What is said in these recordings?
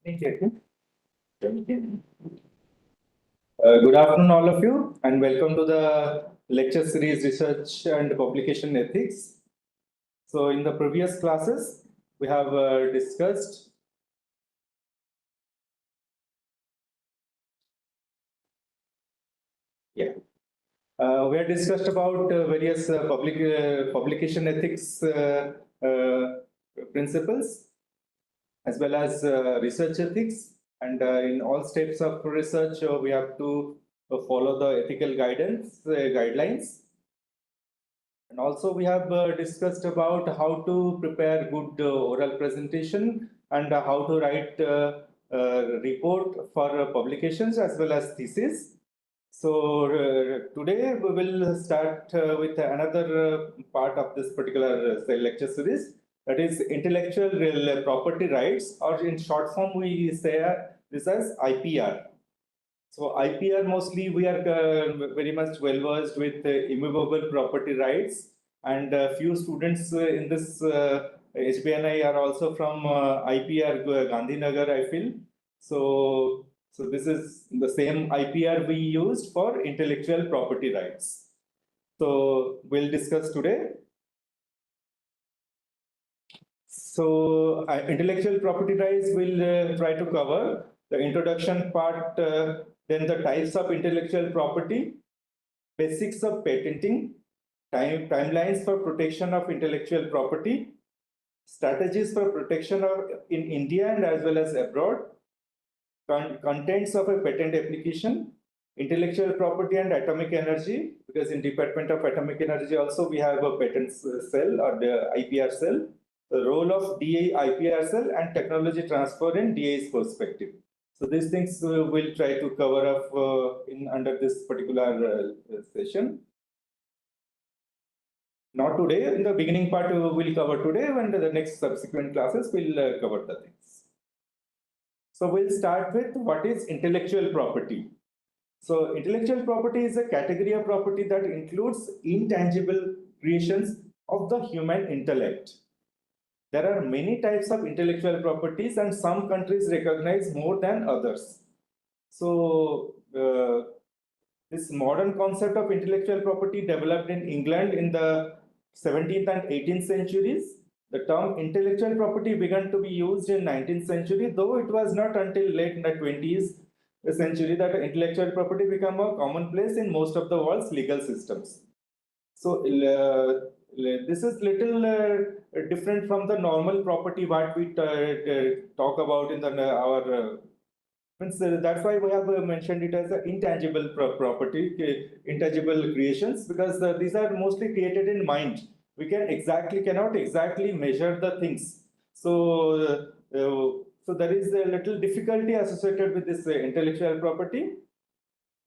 Thank you. Good afternoon, all of you, and welcome to the lecture series Research and Publication Ethics. So, in the previous classes, we have discussed we had discussed about various publication ethics principles as well as research ethics. And in all steps of research, we have to follow the ethical guidelines. And also we have discussed about how to prepare good oral presentation and how to write report for publications as well as thesis. So today we will start with another part of this particular lecture series, that is intellectual property rights, or in short form we say this as IPR. So IPR, mostly we are very much well versed with immovable property rights, and few students in this HBNI are also from IPR Gandhinagar, I feel. So this is the same IPR we used for intellectual property rights. So we'll discuss today. So intellectual property rights will try to cover the introduction part, then the types of intellectual property, basics of patenting, timelines for protection of intellectual property, strategies for protection in India and as well as abroad, contents of a patent application, intellectual property and atomic energy, because in Department of Atomic Energy also we have a patents cell or the IPR cell, the role of DA IPR cell and technology transfer in DA's perspective. So these things we'll try to cover up in under this particular session. Not today, in the beginning part we'll cover today, and the next subsequent classes will cover the things. So we'll start with what is intellectual property. So intellectual property is a category of property that includes intangible creations of the human intellect. There are many types of intellectual properties and some countries recognize more than others. So this modern concept of intellectual property developed in England in the 17th and 18th centuries. The term intellectual property began to be used in 19th century, though it was not until late in the 20th century that intellectual property became a commonplace in most of the world's legal systems. So this is little different from the normal property what we talk about in our that's why we have mentioned it as an intangible property, intangible creations, because these are mostly created in mind. We cannot exactly measure the things. So, so there is a little difficulty associated with this intellectual property.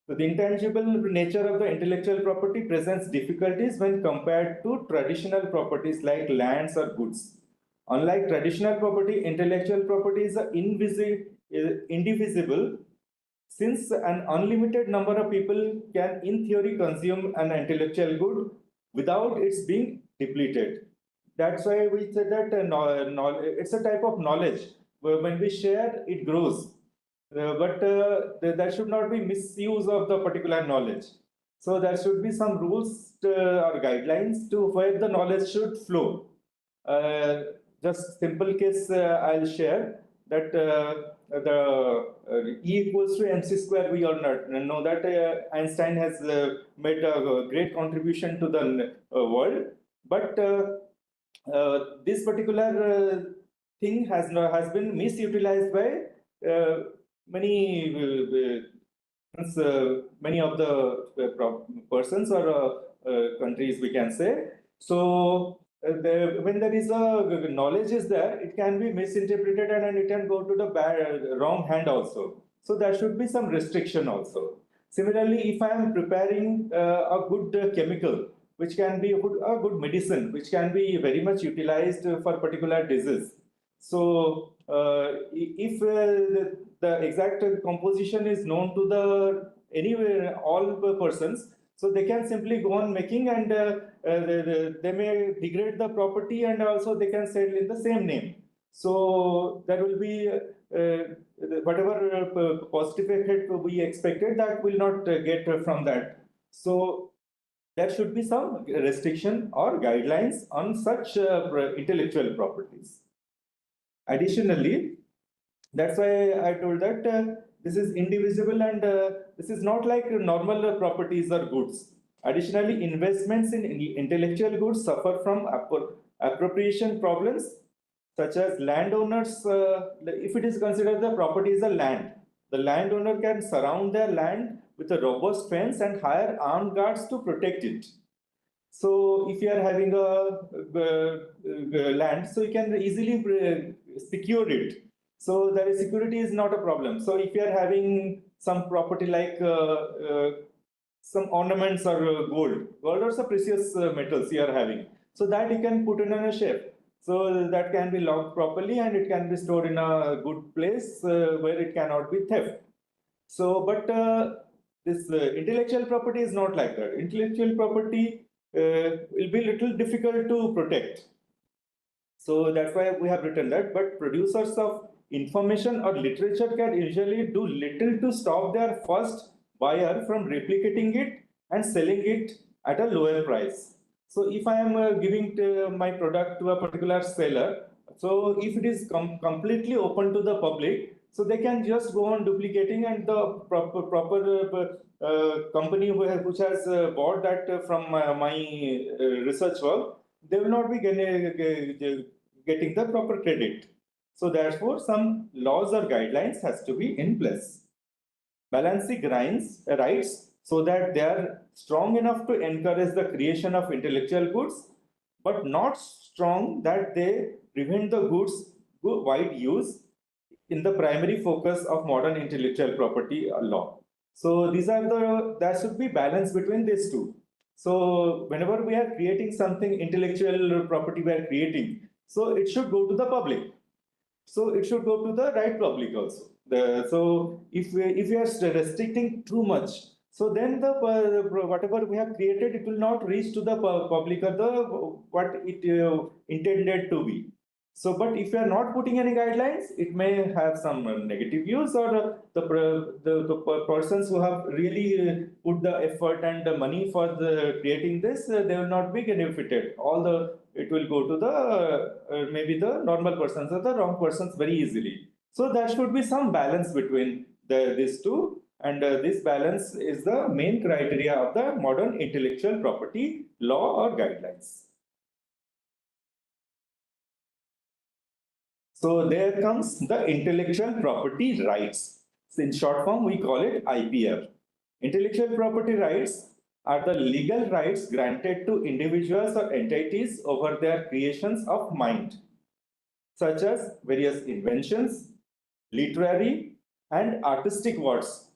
So the intangible nature of the intellectual property presents difficulties when compared to traditional properties like lands or goods. Unlike traditional property, intellectual property is indivisible, since an unlimited number of people can, in theory, consume an intellectual good without its being depleted. That's why we said that it's a type of knowledge where when we share, it grows. But there should not be misuse of the particular knowledge. So there should be some rules or guidelines to where the knowledge should flow. Just simple case I'll share that the E equals to mc square. We all know that Einstein has made a great contribution to the world, but this particular thing has been misutilized by many many of the persons or countries, we can say. So when there is a knowledge is there, it can be misinterpreted and it can go to the wrong hand also. So there should be some restriction also. Similarly, if I am preparing a good chemical, which can be a good medicine, which can be very much utilized for particular disease. So if the exact composition is known to the anywhere all persons, so they can simply go on making, and they may degrade the property, and also they can sell in the same name. So there will be whatever positive effect we expected, that will not get from that. So there should be some restriction or guidelines on such intellectual properties. Additionally, that's why I told that this is indivisible, and this is not like normal properties or goods. Additionally, investments in intellectual goods suffer from appropriation problems, such as landowners. If it is considered the property is a land, the landowner can surround their land with a robust fence and hire armed guards to protect it. So if you are having a land, so you can easily secure it. So there is security is not a problem. So if you are having some property like some ornaments or gold are some precious metals you are having. So that you can put in a shelf. So that can be locked properly and it can be stored in a good place where it cannot be theft. So, but this intellectual property is not like that. Intellectual property will be little difficult to protect. So that's why we have written that. But producers of information or literature can usually do little to stop their first buyer from replicating it and selling it at a lower price. So if I am giving my product to a particular seller, so if it is completely open to the public, so they can just go on duplicating, and the proper company which has bought that from my research work, they will not be getting the proper credit. So therefore, some laws or guidelines has to be in place. Balancing rights so that they are strong enough to encourage the creation of intellectual goods, but not strong that they prevent the goods wide use in the primary focus of modern intellectual property law. So these are there should be balance between these two. So whenever we are creating something intellectual property we are creating, so it should go to the public. So it should go to the right public also. So if we are restricting too much, so then the whatever we have created, it will not reach to the public or the what it intended to be. So, but if you are not putting any guidelines, it may have some negative views, or the persons who have really put the effort and the money for the creating this, they will not be benefited. All the it will go to the maybe the normal persons or the wrong persons very easily. So there should be some balance between these two, and this balance is the main criteria of the modern intellectual property law or guidelines. So there comes the intellectual property rights. So in short form, we call it IPR. Intellectual property rights are the legal rights granted to individuals or entities over their creations of mind, such as various inventions, literary and artistic works,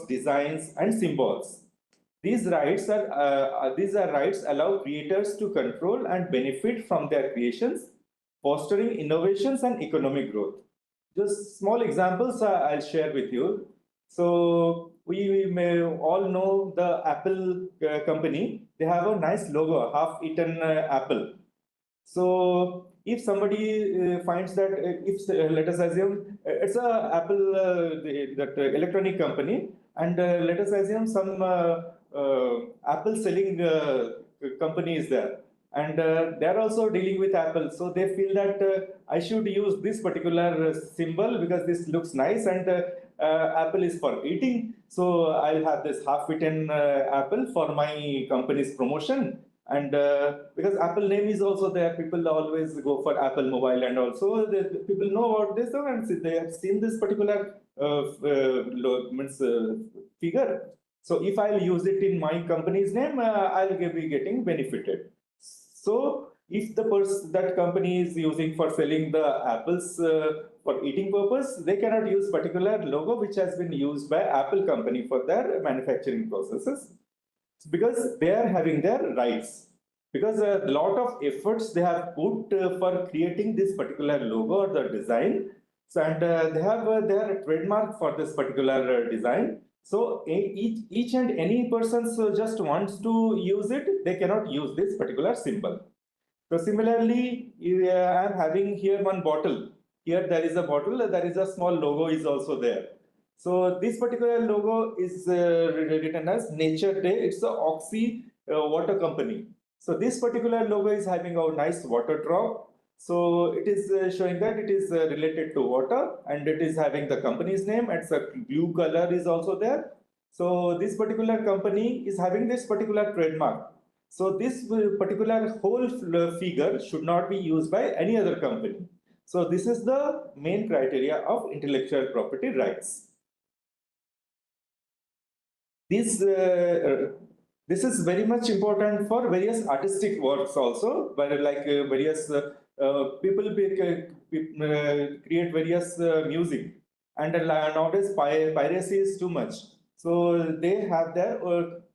designs, and symbols. These rights allow creators to control and benefit from their creations, fostering innovations and economic growth. Just small examples I'll share with you. So we may all know the Apple company. They have a nice logo, half-eaten apple. So if somebody finds that, if let us assume it's a Apple that electronic company, and let us assume some Apple selling company is there, and they're also dealing with Apple. So they feel that I should use this particular symbol because this looks nice, and Apple is for eating. So I'll have this half-eaten apple for my company's promotion. And because Apple name is also there, people always go for Apple Mobile, and also people know about this, and they have seen this particular figure. So if I'll use it in my company's name, I'll be getting benefited. So if the person that company is using for selling the apples for eating purpose, they cannot use particular logo which has been used by Apple company for their manufacturing processes, because they are having their rights, because a lot of efforts they have put for creating this particular logo or the design. So, and they have their trademark for this particular design. So each and any person just wants to use it, they cannot use this particular symbol. So similarly, I am having here one bottle. here there is a bottle, there is a small logo is also there. So this particular logo is written as Nature Day. It's the Oxy water company. So this particular logo is having a nice water drop. So it is showing that it is related to water, and it is having the company's name. It's a blue color is also there. So this particular company is having this particular trademark. So this particular whole figure should not be used by any other company. So this is the main criteria of intellectual property rights. This is very much important for various artistic works also, where like various people create various music, and nowadays piracy is too much. So they have their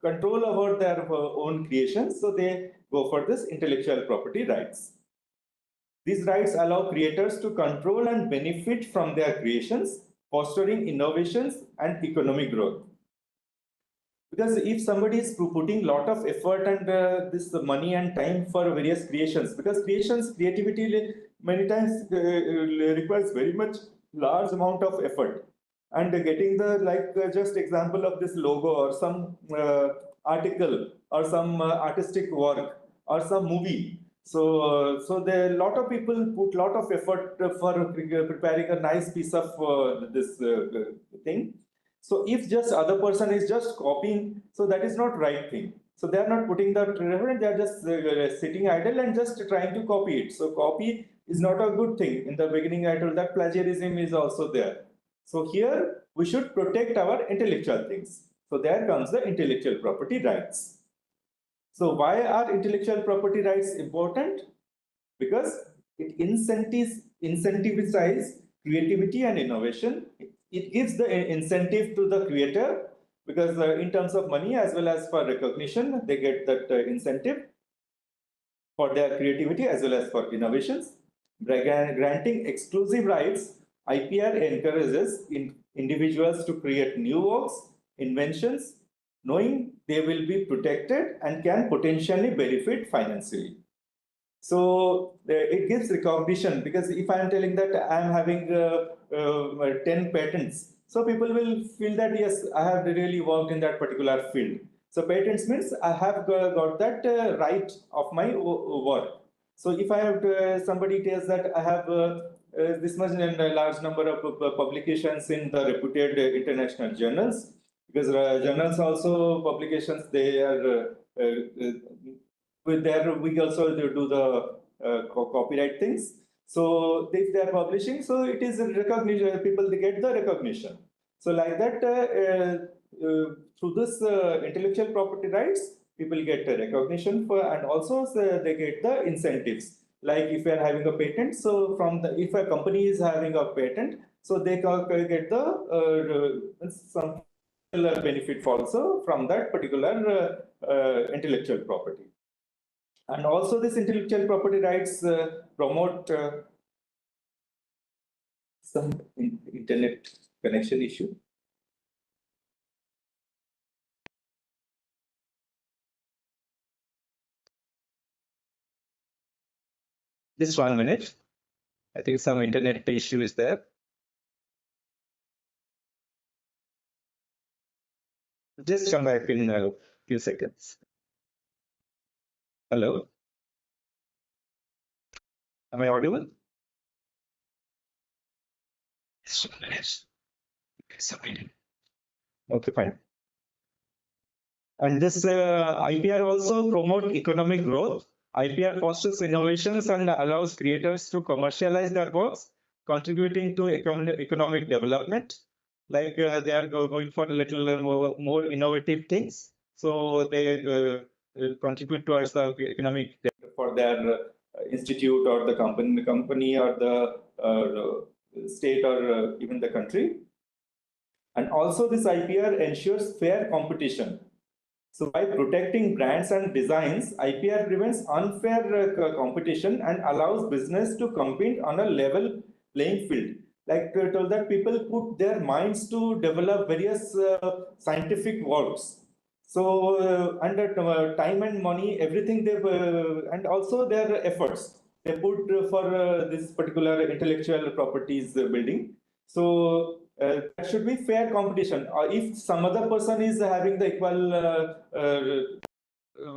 control over their own creations, so they go for this intellectual property rights. These rights allow creators to control and benefit from their creations, fostering innovations and economic growth. Because if somebody is putting lot of effort and this money and time for various creations, because creativity many times requires very much large amount of effort, and getting the just example of this logo or some article or some artistic work or some movie. So there a lot of people put lot of effort for preparing a nice piece of this thing. So if just other person is just copying, so that is not right thing. So they are not putting the reference, they are just sitting idle and just trying to copy it. So copy is not a good thing. In the beginning, I told that plagiarism is also there. So here we should protect our intellectual things. So there comes the intellectual property rights. So why are intellectual property rights important? Because it incentivizes creativity and innovation. It gives the incentive to the creator, because in terms of money as well as for recognition, they get that incentive for their creativity as well as for innovations. By granting exclusive rights, IPR encourages individuals to create new works, inventions, knowing they will be protected and can potentially benefit financially. So it gives recognition, because if I am telling that I am having 10 patents, so people will feel that yes, I have really worked in that particular field. So patents means I have got that right of my work. So if I have somebody tells that I have this much and a large number of publications in the reputed international journals, because journals also publications, they are with there we also do the copyright things. So if they are publishing, so it is a recognition, people they get the recognition. So like that, through this intellectual property rights, people get a recognition for, and also they get the incentives. Like if you are having a patent, so from the, if a company is having a patent, so they get the some benefit also from that particular intellectual property. And also this intellectual property rights promote some internet connection issue. Just 1 minute. I think some internet issue is there. Just come back in a few seconds. Hello? Am I audible? Yes. Okay, fine. And this IPR also promote economic growth. IPR fosters innovations and allows creators to commercialize their works, contributing to economic development. Like they are going for a little more innovative things, so they contribute towards the economic for their institute or the company or the state or even the country. And also this IPR ensures fair competition. So by protecting brands and designs, IPR prevents unfair competition and allows business to compete on a level playing field. Like told that people put their minds to develop various scientific works. So under time and money, everything they and also their efforts, they put for this particular intellectual properties building. So that should be fair competition. Or if some other person is having the equal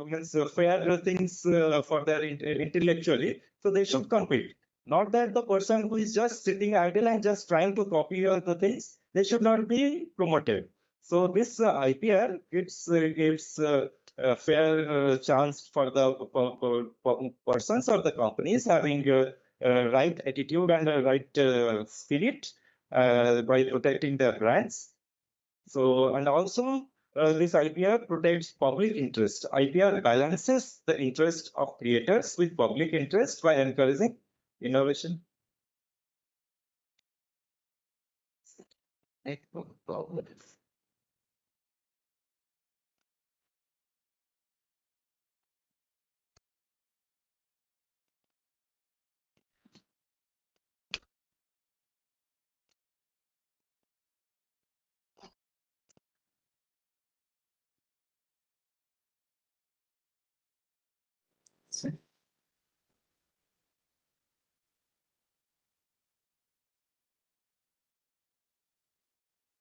means fair things for their intellectually, so they should compete. Not that the person who is just sitting idle and just trying to copy the things, they should not be promoted. So this IPR gives a fair chance for the persons or the companies having right attitude and right spirit by protecting their brands. So, and also this IPR protects public interest. IPR balances the interest of creators with public interest by encouraging innovation.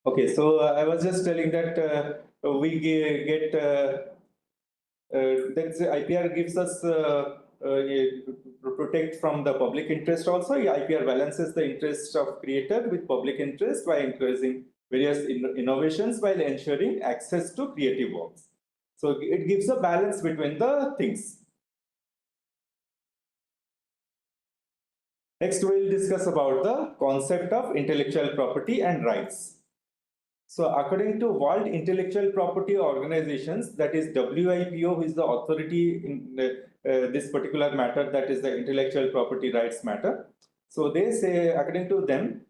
Okay, so I was just telling that we get that IPR gives us protect from the public interest also. IPR balances the interest of creator with public interest by encouraging various innovations while ensuring access to creative works. So it gives a balance between the things. Next, we'll discuss about the concept of intellectual property and rights. So according to World Intellectual Property Organizations, that is WIPO, who is the authority in this particular matter, that is the intellectual property rights matter. So they say, according to them,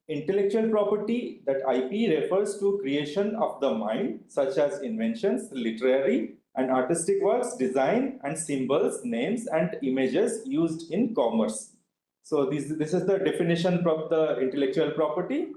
intellectual property, that IP, refers to creation of the mind, such as inventions, literary and artistic works, design and symbols, names and images used in commerce. So this is the definition of the intellectual property.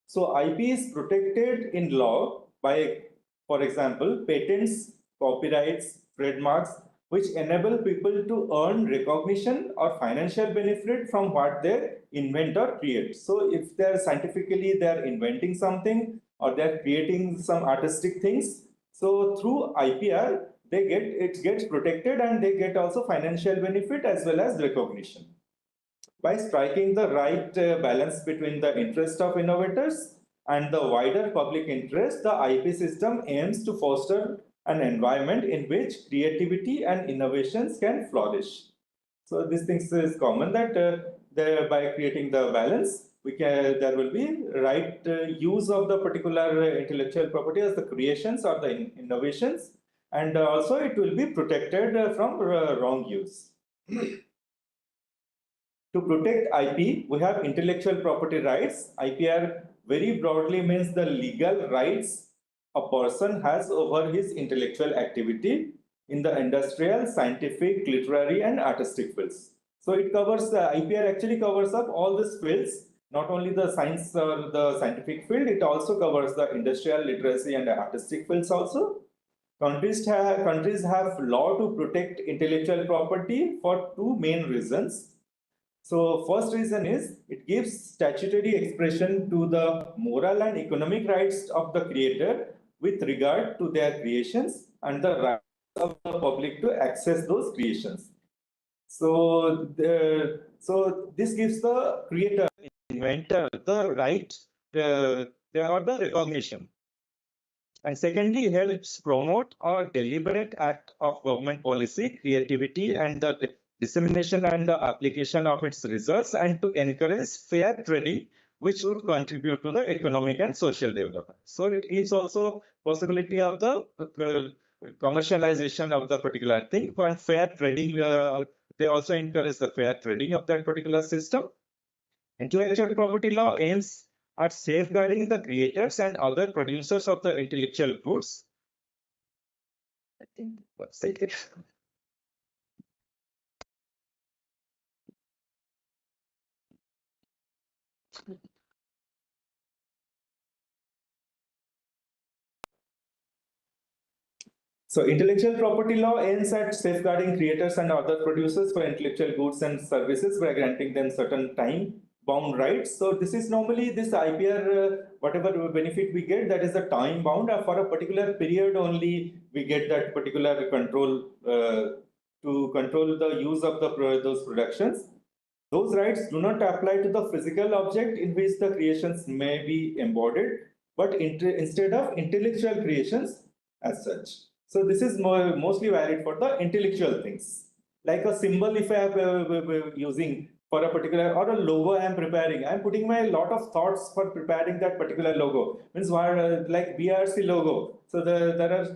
So IP is protected in law by, for example, patents, copyrights, trademarks, which enable people to earn recognition or financial benefit from what they invent or create. So if they're scientifically, they're inventing something or they're creating some artistic things, so through IPR, it gets protected and they get also financial benefit as well as recognition. By striking the right balance between the interest of innovators and the wider public interest, the IP system aims to foster an environment in which creativity and innovations can flourish. So these things is common that by creating the balance, there will be right use of the particular intellectual property as the creations or the innovations, and also it will be protected from wrong use. To protect IP, we have intellectual property rights. IPR very broadly means the legal rights a person has over his intellectual activity in the industrial, scientific, literary, and artistic fields. So it covers, IPR actually covers up all these fields, not only the science or the scientific field, it also covers the industrial, literacy, and artistic fields also. Countries have law to protect intellectual property for two main reasons. So first reason is it gives statutory expression to the moral and economic rights of the creator with regard to their creations and the rights of the public to access those creations. So this gives the creator, inventor the right or the recognition. And secondly, helps promote or deliberate act of government policy, creativity, and the dissemination and the application of its results, and to encourage fair trading, which would contribute to the economic and social development. So it is also possibility of the commercialization of the particular thing. For fair trading, they also encourage the fair trading of that particular system. Intellectual property law aims at safeguarding the creators and other producers of the intellectual goods. I think what's it? So intellectual property law aims at safeguarding creators and other producers for intellectual goods and services by granting them certain time-bound rights. So this is normally this IPR, whatever benefit we get, that is a time-bound. For a particular period only, we get that particular control to control the use of those productions. Those rights do not apply to the physical object in which the creations may be embodied, but instead of intellectual creations as such. So this is mostly valid for the intellectual things. Like a symbol, if I am using for a particular, or a logo I am preparing, I am putting my lot of thoughts for preparing that particular logo. Means like BRC logo. So there are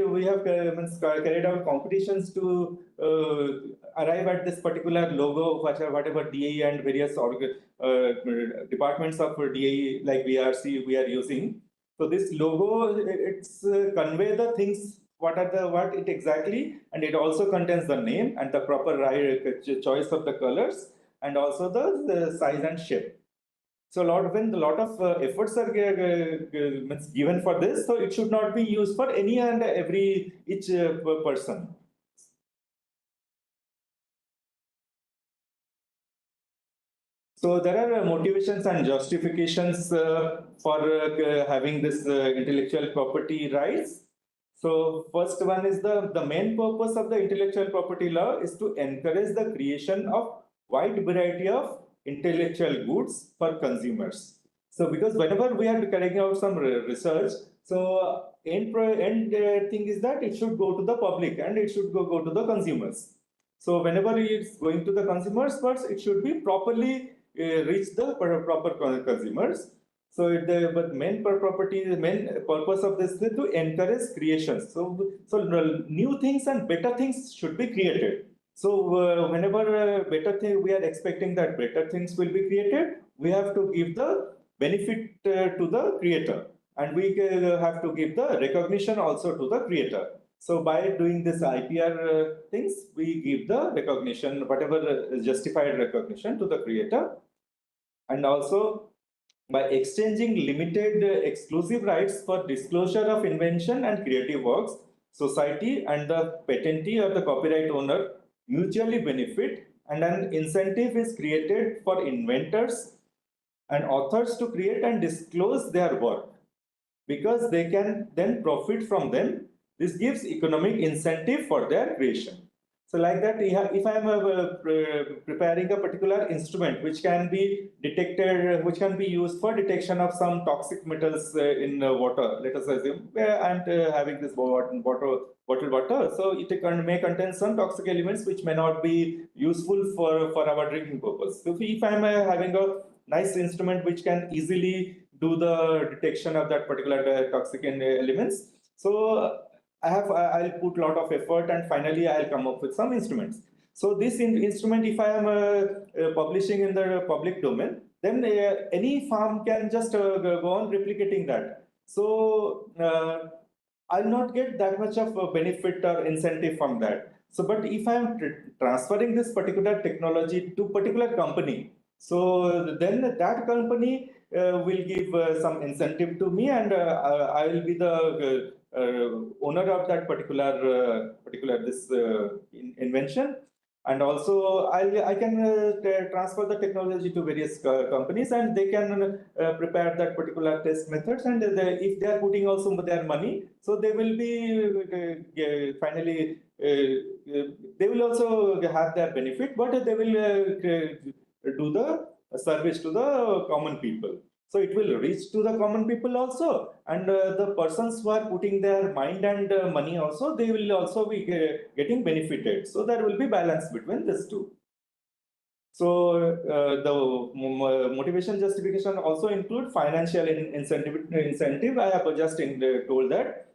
we have carried out competitions to arrive at this particular logo, whatever DAE and various departments of DAE like BRC we are using. So this logo, it's convey the things what it exactly, and it also contains the name and the proper choice of the colors and also the size and shape. So when a lot of efforts are given for this, so it should not be used for any and each person. So there are motivations and justifications for having this intellectual property rights. So first one is the main purpose of the intellectual property law is to encourage the creation of wide variety of intellectual goods for consumers. So because whenever we are carrying out some research, so end thing is that it should go to the public and it should go to the consumers. So whenever it's going to the consumers first, it should be properly reach the proper consumers. So but main purpose of this is to encourage creations. So new things and better things should be created. So whenever better thing we are expecting that better things will be created, we have to give the benefit to the creator, and we have to give the recognition also to the creator. So by doing this IPR things, we give the recognition, whatever justified recognition to the creator. And also by exchanging limited exclusive rights for disclosure of invention and creative works, society and the patentee or the copyright owner mutually benefit, and an incentive is created for inventors and authors to create and disclose their work, because they can then profit from them. This gives economic incentive for their creation. So like that, if I am preparing a particular instrument which can be detected, which can be used for detection of some toxic metals in water, let us assume I'm having this bottled water, so it may contain some toxic elements which may not be useful for our drinking purpose. So if I'm having a nice instrument which can easily do the detection of that particular toxic elements, so I'll put a lot of effort and finally I'll come up with some instruments. So this instrument, if I am publishing in the public domain, then any farm can just go on replicating that. So I'll not get that much of a benefit or incentive from that. So, but if I am transferring this particular technology to particular company, so then that company will give some incentive to me, and I will be the owner of that particular invention, and also I can transfer the technology to various companies, and they can prepare that particular test methods, and if they are putting also their money, so they will be finally they will also have their benefit, but they will do the service to the common people. So it will reach to the common people also, and the persons who are putting their mind and money also, they will also be getting benefited. So there will be balance between these two. So the motivation justification also include financial incentive. I have just told that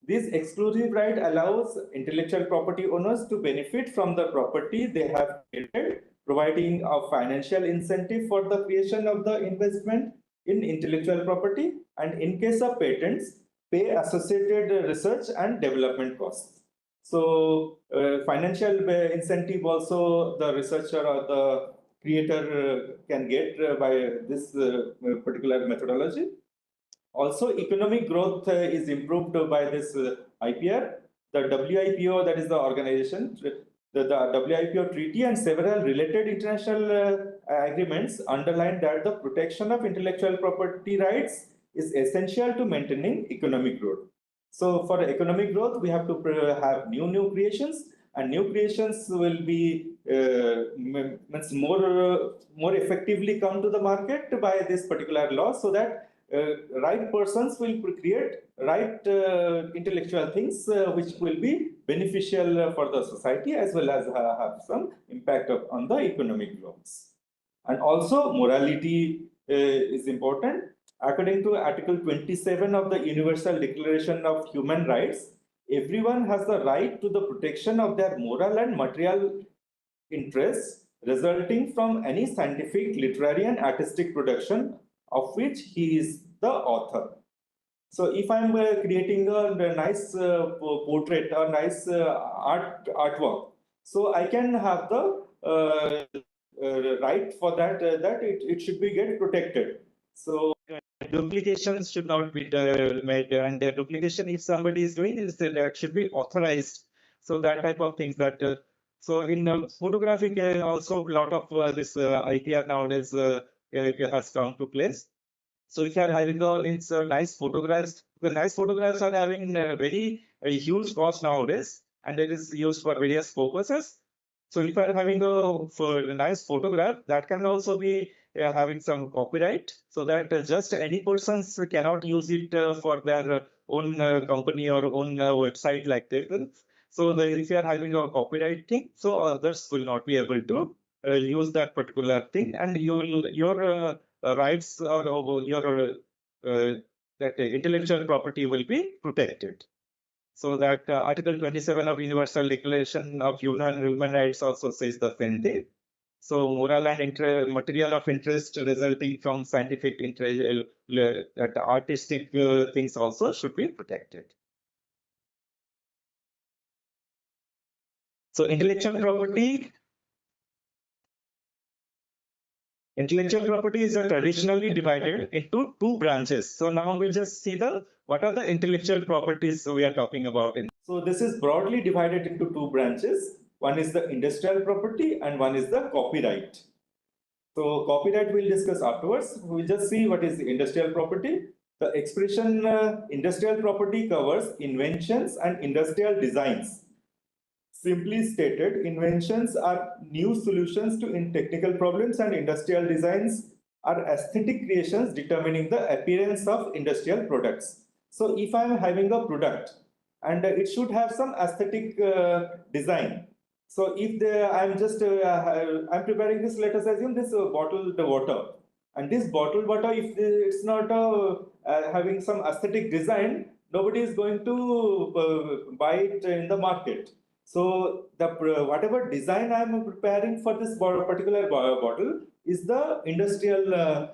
this exclusive right allows intellectual property owners to benefit from the property they have created, providing a financial incentive for the creation of the investment in intellectual property, and in case of patents, pay associated research and development costs. So financial incentive also the researcher or the creator can get by this particular methodology. Also, economic growth is improved by this IPR. the WIPO, that is the organization, the WIPO treaty and several related international agreements underline that the protection of intellectual property rights is essential to maintaining economic growth. So for economic growth, we have to have new creations, and new creations will be means more effectively come to the market by this particular law, so that right persons will create right intellectual things which will be beneficial for the society as well as have some impact on the economic growth. And also morality is important. According to Article 27 of the Universal Declaration of Human Rights, everyone has the right to the protection of their moral and material interests resulting from any scientific, literary, and artistic production of which he is the author. So if I'm creating a nice portrait or nice artwork, so I can have the right for that, that it should be get protected. So duplications should not be made, and the duplication, if somebody is doing it, that should be authorized. So that type of things that. So in photographing, also a lot of this IPR nowadays has come to place. So if you are having it's nice photographs, the nice photographs are having very huge cost nowadays, and it is used for various purposes. So if you are having a nice photograph, that can also be having some copyright, so that just any persons cannot use it for their own company or own website like that. So if you are having a copyright thing, so others will not be able to use that particular thing, and your rights or your that intellectual property will be protected. So that Article 27 of Universal Declaration of Human Rights also says the same thing. So moral and material of interest resulting from scientific interest, that artistic things also should be protected. So intellectual property is traditionally divided into two branches. So now we'll just see what are the intellectual properties we are talking about. So this is broadly divided into two branches. One is the industrial property and one is the copyright. So copyright we'll discuss afterwards. We'll just see what is the industrial property. The expression industrial property covers inventions and industrial designs. Simply stated, inventions are new solutions to technical problems, and industrial designs are aesthetic creations determining the appearance of industrial products. So if I'm having a product and it should have some aesthetic design. So if I'm just I'm preparing this, let us assume this bottled water, and this bottled water, if it's not having some aesthetic design, nobody is going to buy it in the market. So the whatever design I am preparing for this particular bottle is the industrial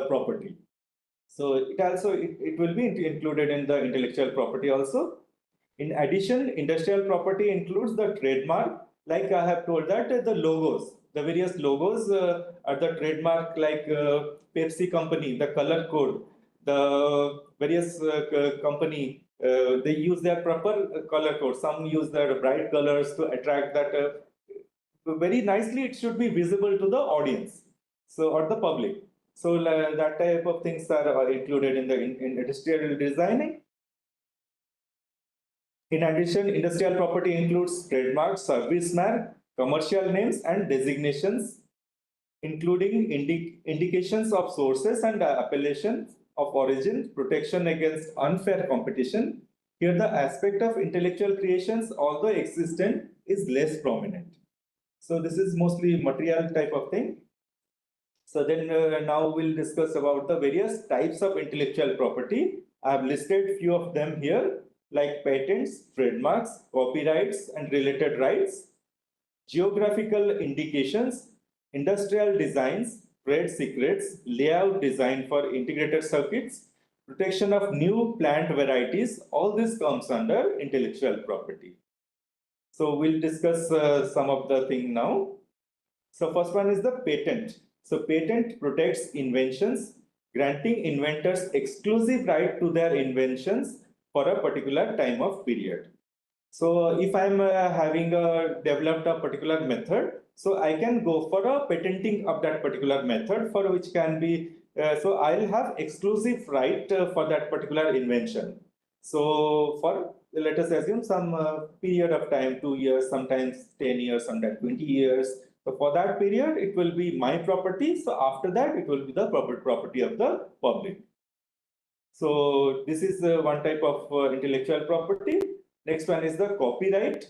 property. So it will be included in the intellectual property also. In addition, industrial property includes the trademark. Like I have told that the logos, the various logos are the trademark, like Pepsi company, the color code, the various company, they use their proper color code. Some use their bright colors to attract that. Very nicely, it should be visible to the audience, so or the public. So that type of things are included in the industrial designing. In addition, industrial property includes trademarks, service mark, commercial names, and designations, including indications of sources and appellations of origin, protection against unfair competition. Here, the aspect of intellectual creations, although existent, is less prominent. So this is mostly material type of thing. So then now we'll discuss about the various types of intellectual property. I have listed few of them here, like patents, trademarks, copyrights, and related rights, geographical indications, industrial designs, trade secrets, layout design for integrated circuits, protection of new plant varieties. All this comes under intellectual property. So we'll discuss some of the thing now. So first one is the patent. So patent protects inventions, granting inventors exclusive right to their inventions for a particular time of period. So if I'm having developed a particular method, so I can go for a patenting of that particular method, for which can be, so I'll have exclusive right for that particular invention. So for, let us assume some period of time, 2 years, sometimes 10 years, sometimes 20 years. So for that period, it will be my property. So after that, it will be the property of the public. So this is one type of intellectual property. Next one is the copyright.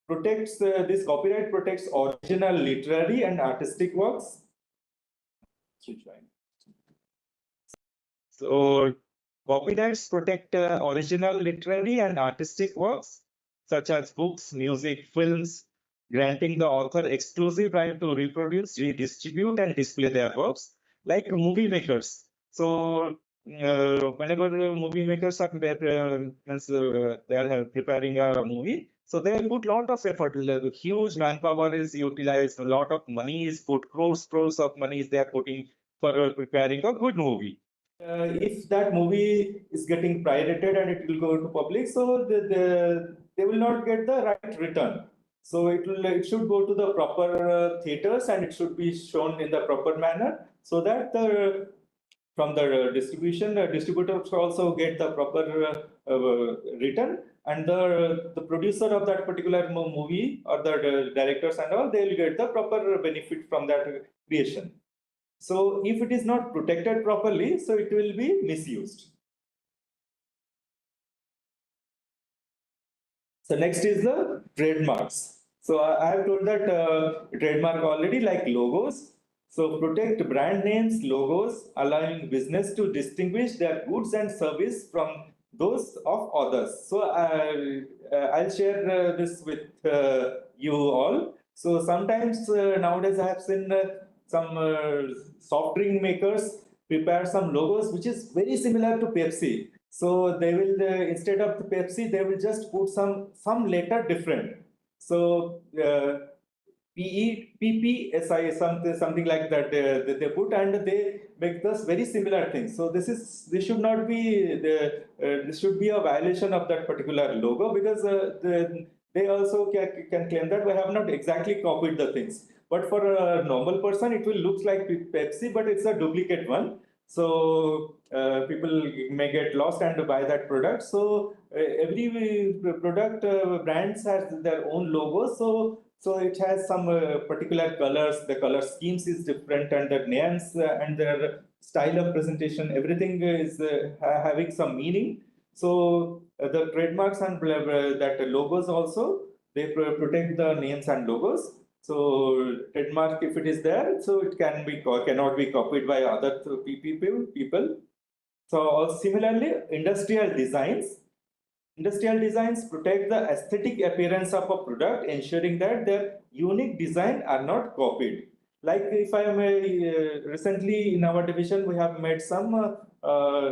This copyright protects original literary and artistic works. So copyrights protect original literary and artistic works such as books, music, films, granting the author exclusive right to reproduce, redistribute, and display their works, like movie makers. So whenever the movie makers are they are preparing a movie, so they put lot of effort. Huge manpower is utilized. A lot of money is put. Crores of money is they are putting for preparing a good movie. If that movie is getting pirated and it will go to public, so they will not get the right return. So it should go to the proper theaters, and it should be shown in the proper manner, so that the from the distribution distributors also get the proper return, and the producer of that particular movie, or the directors and all, they will get the proper benefit from that creation. So if it is not protected properly, so it will be misused. So next is the trademarks. So I have told that trademark already, like logos. So protect brand names, logos, allowing business to distinguish their goods and service from those of others. So I'll share this with you all. So sometimes nowadays I have seen some soft drink makers prepare some logos which is very similar to Pepsi. So they will instead of the Pepsi, they will just put some letter different. So PEPPSI, something like that they put, and they make this very similar thing. So this should not be this should be a violation of that particular logo, because they also can claim that we have not exactly copied the things. But for a normal person, it will look like Pepsi, but it's a duplicate one. So people may get lost and buy that product. So every product brands has their own logo. So it has some particular colors. The color schemes is different, and the names and their style of presentation, everything is having some meaning. So the trademarks and that logos also, they protect the names and logos. So trademark, if it is there, so it cannot be copied by other people. So similarly, industrial designs protect the aesthetic appearance of a product, ensuring that their unique design are not copied. Like if I may, recently in our division we have made some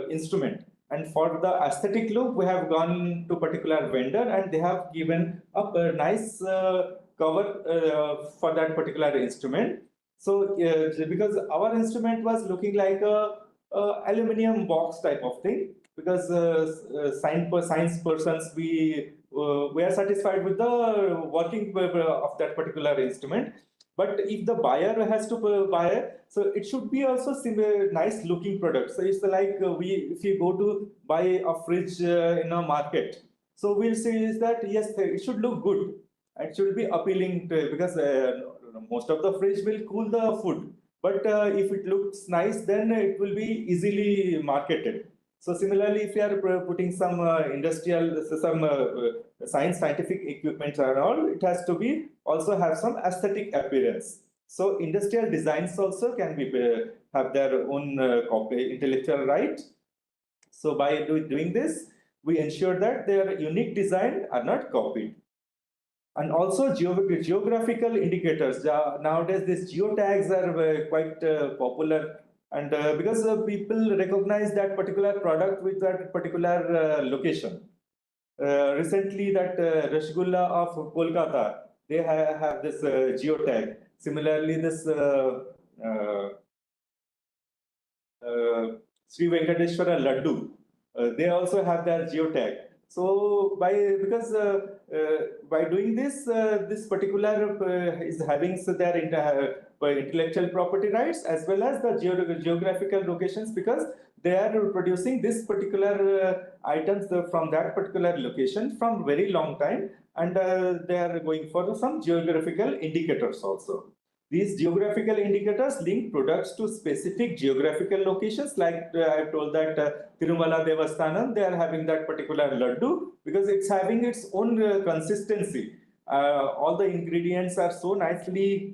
instrument, and for the aesthetic look we have gone to particular vendor, and they have given up a nice cover for that particular instrument. So because our instrument was looking like a aluminium box type of thing, because science persons, we are satisfied with the working of that particular instrument. But if the buyer has to buy, so it should be also similar, nice looking product. So it's like if you go to buy a fridge in a market, so we'll say is that yes, it should look good. It should be appealing to, because most of the fridge will cool the food. But if it looks nice, then it will be easily marketed. So similarly, if you are putting some scientific equipment and all, it has to be also have some aesthetic appearance. So industrial designs also can be have their own intellectual right. So by doing this, we ensure that their unique design are not copied. And also geographical indicators. Nowadays, these geotags are quite popular, and because people recognize that particular product with that particular location. Recently, that Rasgulla of Kolkata, they have this geotag. Similarly, this Sri Venkateshwara Laddu, they also have their geotag. So by doing this, this particular is having their intellectual property rights as well as the geographical locations, because they are producing this particular items from that particular location from very long time, and they are going for some geographical indicators also. These geographical indicators link products to specific geographical locations, like I told that Tirumala Devasthanam, they are having that particular laddu because it's having its own consistency. All the ingredients are so nicely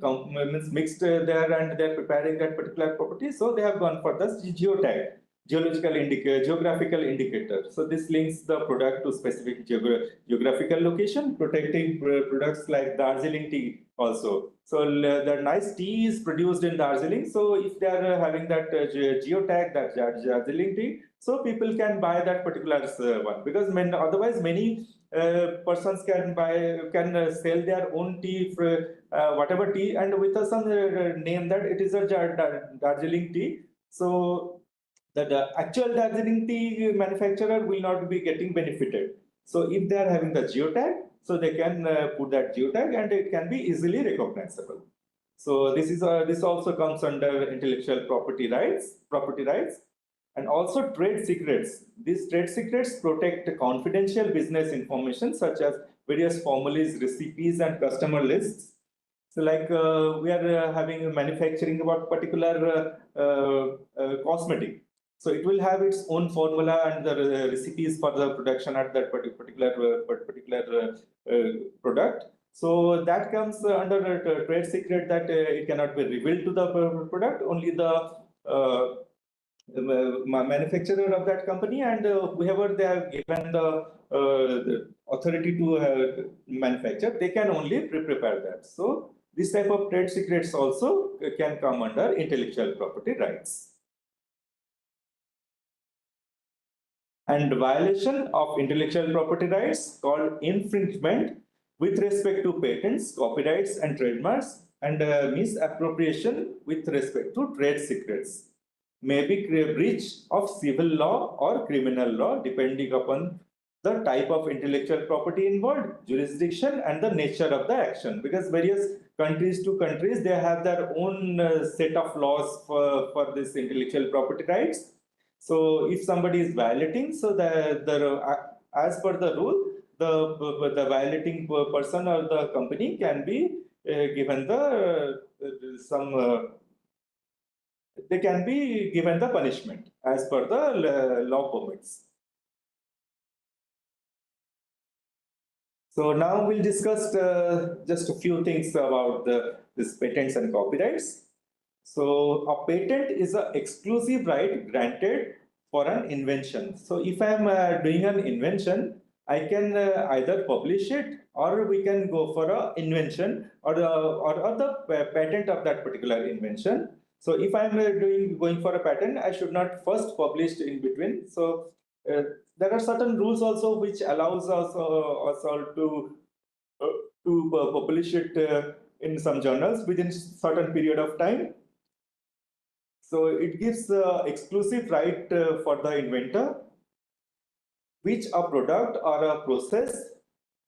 mixed there, and they're preparing that particular property. So they have gone for the geotag, geological indicator, geographical indicator. So this links the product to specific geographical location, protecting products like Darjeeling tea also. So the nice tea is produced in Darjeeling. So if they are having that geotag, that Darjeeling tea, so people can buy that particular one, because otherwise many persons can sell their own tea for whatever tea, and with some name that it is a Darjeeling tea. So the actual Darjeeling tea manufacturer will not be getting benefited. So if they are having the geotag, so they can put that geotag and it can be easily recognizable. So this also comes under intellectual property rights, and also trade secrets. These trade secrets protect confidential business information such as various formulas, recipes, and customer lists. So like we are having manufacturing about particular cosmetic. So it will have its own formula and the recipes for the production at that particular product. So that comes under a trade secret, that it cannot be revealed to the product. Only the manufacturer of that company and whoever they have given the authority to manufacture, they can only prepare that. So this type of trade secrets also can come under intellectual property rights. And violation of intellectual property rights called infringement with respect to patents, copyrights, and trademarks, and misappropriation with respect to trade secrets may be a breach of civil law or criminal law, depending upon the type of intellectual property involved, jurisdiction, and the nature of the action. Because various countries to countries, they have their own set of laws for this intellectual property rights. So if somebody is violating, so as per the rule, the violating person or the company can be given the they can be given the punishment as per the law permits. So now we'll discuss just a few things about this patents and copyrights. So a patent is an exclusive right granted for an invention. So if I'm doing an invention, I can either publish it, or we can go for an invention or the patent of that particular invention. So if I'm going for a patent, I should not first publish in between. So there are certain rules also which allows us all to publish it in some journals within certain period of time. So it gives exclusive right for the inventor, which a product or a process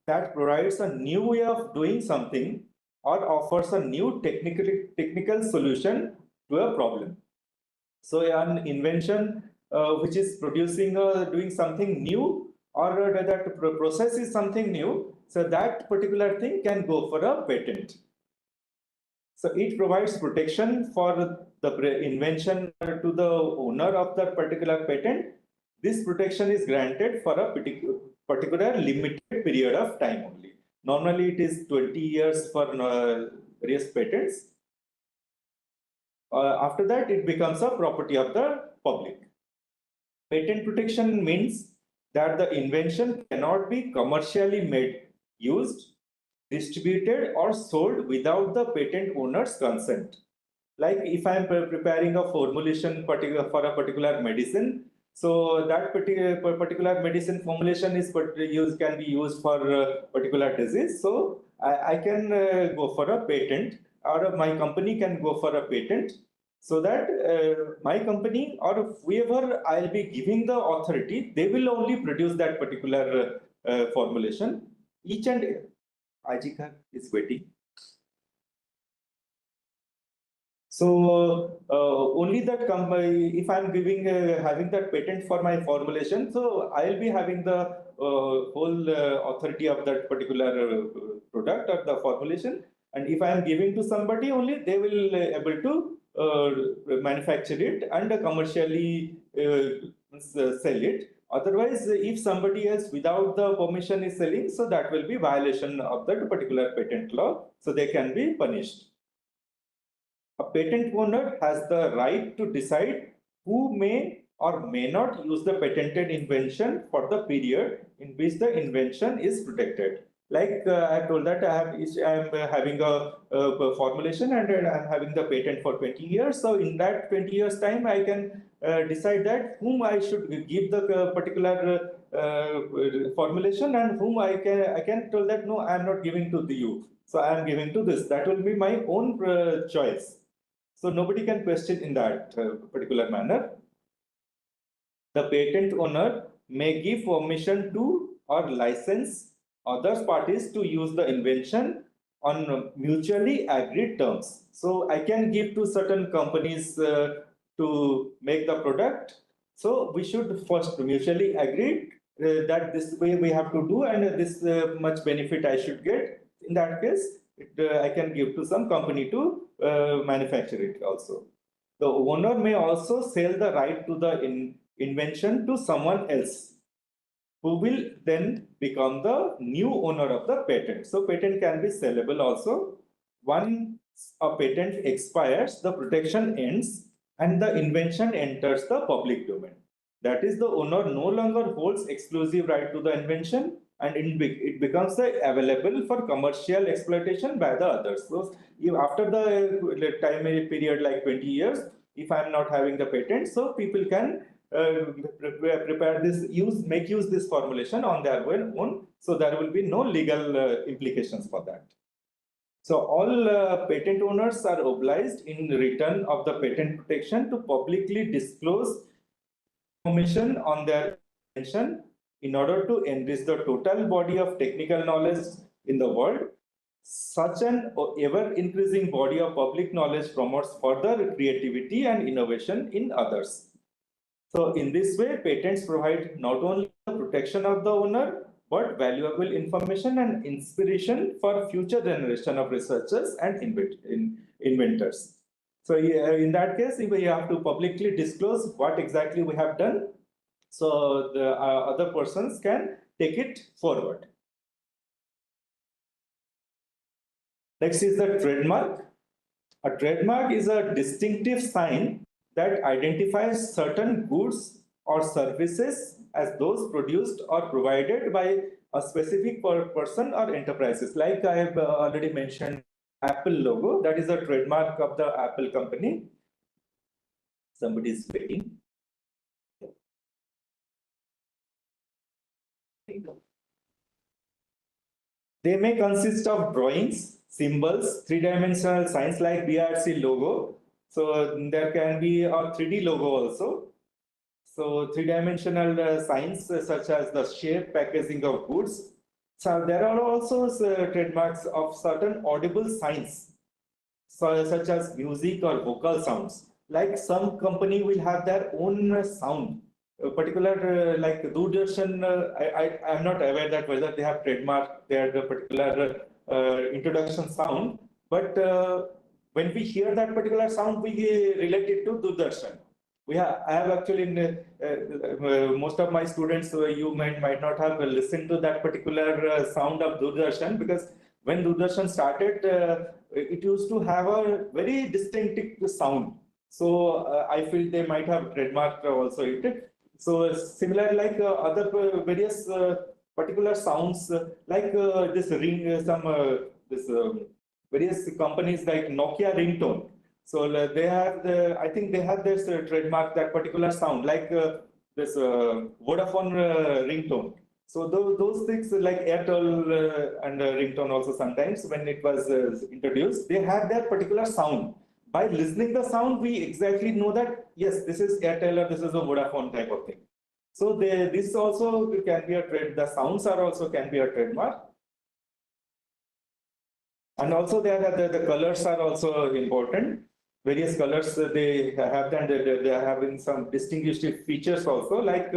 that provides a new way of doing something or offers a new technical solution to a problem. So an invention which is producing doing something new, or that process is something new, so that particular thing can go for a patent. So it provides protection for the invention to the owner of that particular patent. This protection is granted for a particular limited period of time only. Normally it is 20 years for various patents. After that, it becomes a property of the public. Patent protection means that the invention cannot be commercially made, used, distributed, or sold without the patent owner's consent. Like if I'm preparing a formulation for a particular medicine, so that particular medicine formulation can be used for a particular disease. So I can go for a patent, or my company can go for a patent so that my company or whoever I'll be giving the authority, they will only produce that particular formulation. Each and Ajika is waiting. So only that company, if I'm giving having that patent for my formulation, so I'll be having the whole authority of that particular product or the formulation. And if I'm giving to somebody only, they will able to manufacture it and commercially sell it. Otherwise, if somebody else without the permission is selling, so that will be violation of that particular patent law. So they can be punished. A patent owner has the right to decide who may or may not use the patented invention for the period in which the invention is protected. Like I told that I'm having a formulation and I'm having the patent for 20 years. So in that 20 years time, I can decide that whom I should give the particular formulation and whom I can tell that no, I'm not giving to you. So I'm giving to this. That will be my own choice. So nobody can question in that particular manner. The patent owner may give permission to or license other parties to use the invention on mutually agreed terms. So I can give to certain companies to make the product. So we should first mutually agree that this way we have to do and this much benefit I should get. In that case, I can give to some company to manufacture it also. The owner may also sell the right to the invention to someone else, who will then become the new owner of the patent. So patent can be sellable also. Once a patent expires, the protection ends and the invention enters the public domain. That is, the owner no longer holds exclusive right to the invention and it becomes available for commercial exploitation by the others. So if after the time period like 20 years, if I'm not having the patent, so people can prepare this, make use this formulation on their own. So there will be no legal implications for that. So all patent owners are obliged in return of the patent protection to publicly disclose information on their invention in order to enrich the total body of technical knowledge in the world. Such an ever-increasing body of public knowledge promotes further creativity and innovation in others. So in this way, patents provide not only the protection of the owner, but valuable information and inspiration for future generation of researchers and inventors. So in that case, we have to publicly disclose what exactly we have done, so the other persons can take it forward. Next is the trademark. A trademark is a distinctive sign that identifies certain goods or services as those produced or provided by a specific person or enterprises. Like I have already mentioned, Apple logo, that is a trademark of the Apple company. Somebody is waiting. They may consist of drawings, symbols, three-dimensional signs like BRC logo. So there can be a 3D logo also. So three-dimensional signs such as the shape, packaging of goods. So there are also trademarks of certain audible signs, such as music or vocal sounds. Like some company will have their own sound. A particular like Doordarshan, I am not aware that whether they have trademarked their particular introduction sound, but when we hear that particular sound, we relate it to Doordarshan. I have actually, most of my students, you might not have listened to that particular sound of Doordarshan, because when Doordarshan started, it used to have a very distinctive sound. So I feel they might have trademarked also it. So similar like other various particular sounds like this ring, various companies like Nokia ringtone. So they have I think they have this trademark, that particular sound, like this Vodafone ringtone. So those things like Airtel and ringtone also, sometimes when it was introduced, they have their particular sound. by listening the sound, we exactly know that, yes, this is Airtel or this is a Vodafone type of thing. So this also can be a trade. The sounds are also can be a trademark. And also the colors are also important. Various colors they have them. They are having some distinguished features also, like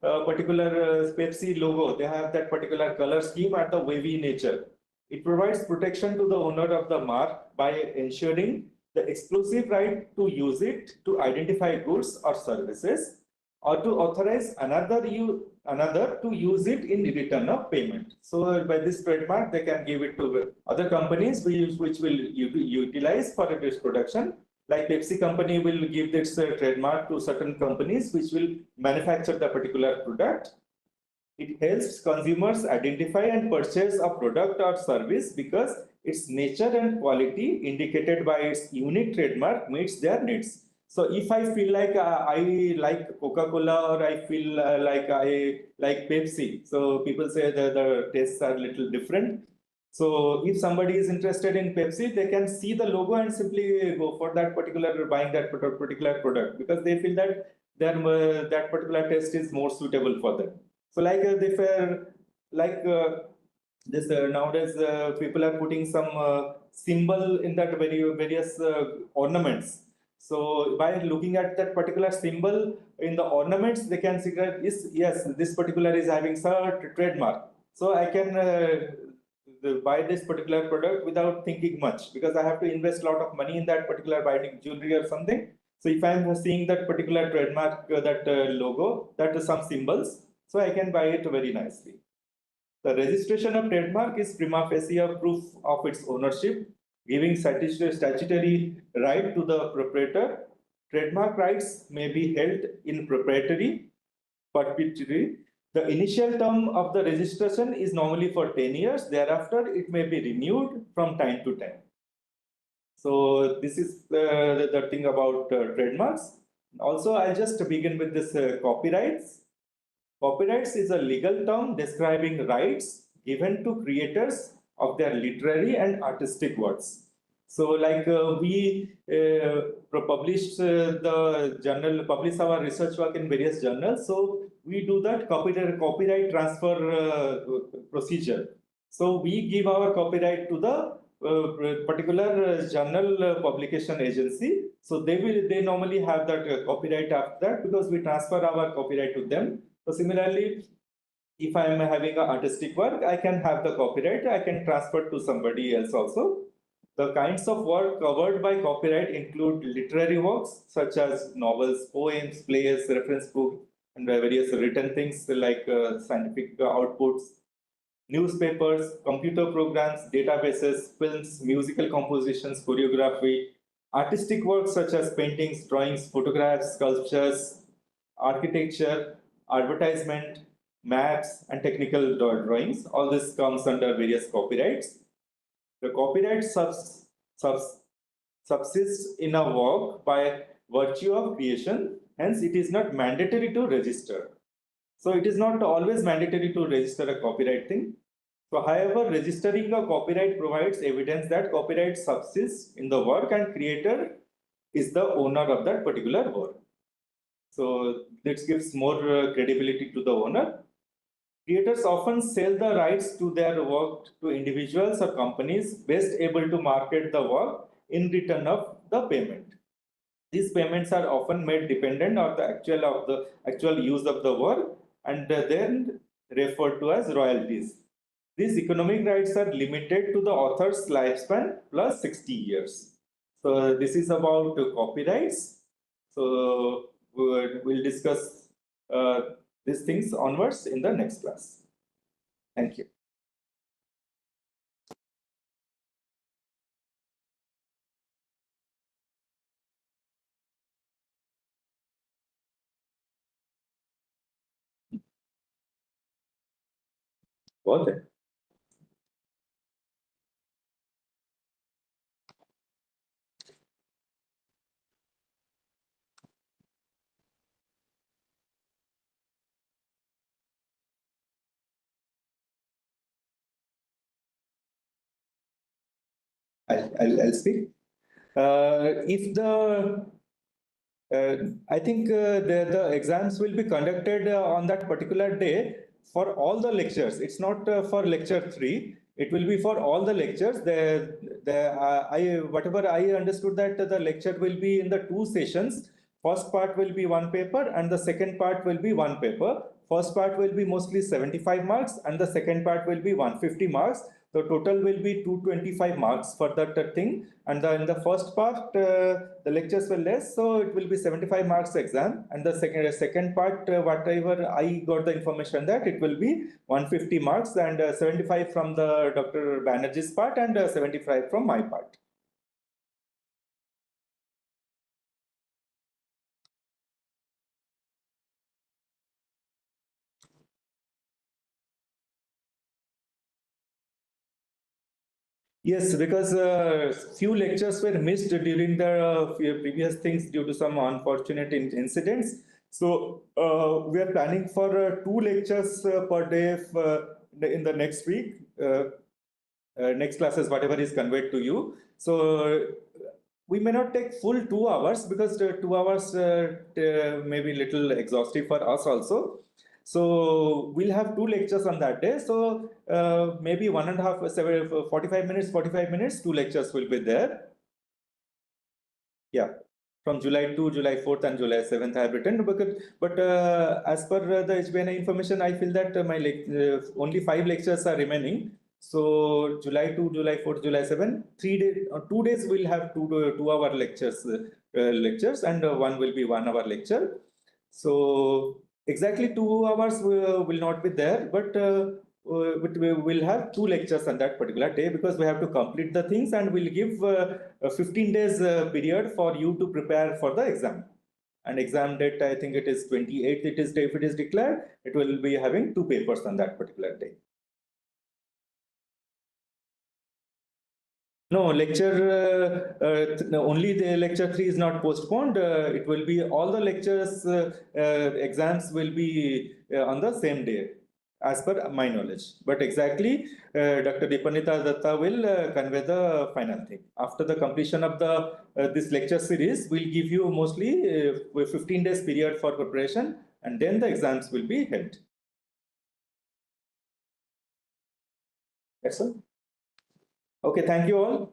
particular Pepsi logo. They have that particular color scheme and the wavy nature. It provides protection to the owner of the mark by ensuring the exclusive right to use it to identify goods or services, or to authorize another to use it in return of payment. So by this trademark, they can give it to other companies which will utilize for its production. Like Pepsi company will give this trademark to certain companies which will manufacture the particular product. It helps consumers identify and purchase a product or service because its nature and quality indicated by its unique trademark meets their needs. So if I feel like I like Coca-Cola or I feel like I like Pepsi, so people say that the tastes are a little different. So if somebody is interested in Pepsi, they can see the logo and simply go for that particular buying that particular product because they feel that that particular taste is more suitable for them. So like they were like this nowadays people are putting some symbol in that various ornaments. So by looking at that particular symbol in the ornaments, they can see that is yes, this particular is having some trademark. So I can buy this particular product without thinking much because I have to invest a lot of money in that particular buying jewelry or something. So if I'm seeing that particular trademark, that logo, that is some symbols, so I can buy it very nicely. The registration of trademark is prima facie a proof of its ownership, giving statutory right to the proprietor. Trademark rights may be held in proprietary perpetuity. The initial term of the registration is normally for 10 years. Thereafter, it may be renewed from time to time. So this is the thing about trademarks. Also, I'll just begin with this copyrights. Copyrights is a legal term describing rights given to creators of their literary and artistic works. So, like publish the journal, publish our research work in various journals. So we do that copyright transfer procedure. So we give our copyright to the particular journal publication agency. So they normally have that copyright after that because we transfer our copyright to them. So similarly, if I am having an artistic work, I can have the copyright, I can transfer to somebody else also. The kinds of work covered by copyright include literary works such as novels, poems, plays, reference books, and various written things like scientific outputs, newspapers, computer programs, databases, films, musical compositions, choreography, artistic works such as paintings, drawings, photographs, sculptures, architecture, advertisement, maps, and technical drawings. All this comes under various copyrights. The copyright subsists in a work by virtue of creation, hence it is not mandatory to register. So it is not always mandatory to register a copyright thing. So however, registering a copyright provides evidence that copyright subsists in the work and creator is the owner of that particular work. So this gives more credibility to the owner. Creators often sell the rights to their work to individuals or companies best able to market the work in return of the payment. These payments are often made dependent on the actual use of the work and then referred to as royalties. These economic rights are limited to the author's lifespan plus 60 years. So this is about copyrights. So we'll discuss these things onwards in the next class. Thank you. Got it. I'll speak. If the I think the exams will be conducted on that particular day for all the lectures. It's not for lecture 3. It will be for all the lectures. Whatever I understood that the lecture will be in the 2 sessions. First part will be 1 paper and the second part will be 1 paper. First part will be mostly 75 marks and the second part will be 150 marks. The total will be 225 marks for that thing. And in the first part, the lectures were less, so it will be 75 marks exam. And the second part, whatever I got the information that it will be 150 marks and 75 from the Dr. Banerjee's part and 75 from my part. Yes, because few lectures were missed during the previous things due to some unfortunate incidents. So we are planning for 2 lectures per day in the next week. Next classes, whatever is conveyed to you. So we may not take full 2 hours because 2 hours may be little exhaustive for us also. So we'll have 2 lectures on that day. So maybe 45 minutes, 2 lectures will be there. Yeah, from July 2, July 4th and July 7th I have written. But as per the HBNI information, I feel that only 5 lectures are remaining. So July 2, July 4th, July 7th, 3 days, 2 days we'll have 2 hour lectures, and 1 will be 1 hour lecture. So exactly 2 hours will not be there, but we will have 2 lectures on that particular day because we have to complete the things and we'll give a 15 days period for you to prepare for the exam. And exam date, I think it is 28th. If it is declared, it will be having 2 papers on that particular day. No, only the lecture 3 is not postponed. It will be all the lectures, exams will be on the same day, as per my knowledge. But exactly, Dr. Dipanita Datta will convey the final thing. After the completion of the this lecture series, we'll give you mostly 15 days period for preparation, and then the exams will be held. That's all. Okay, thank you all.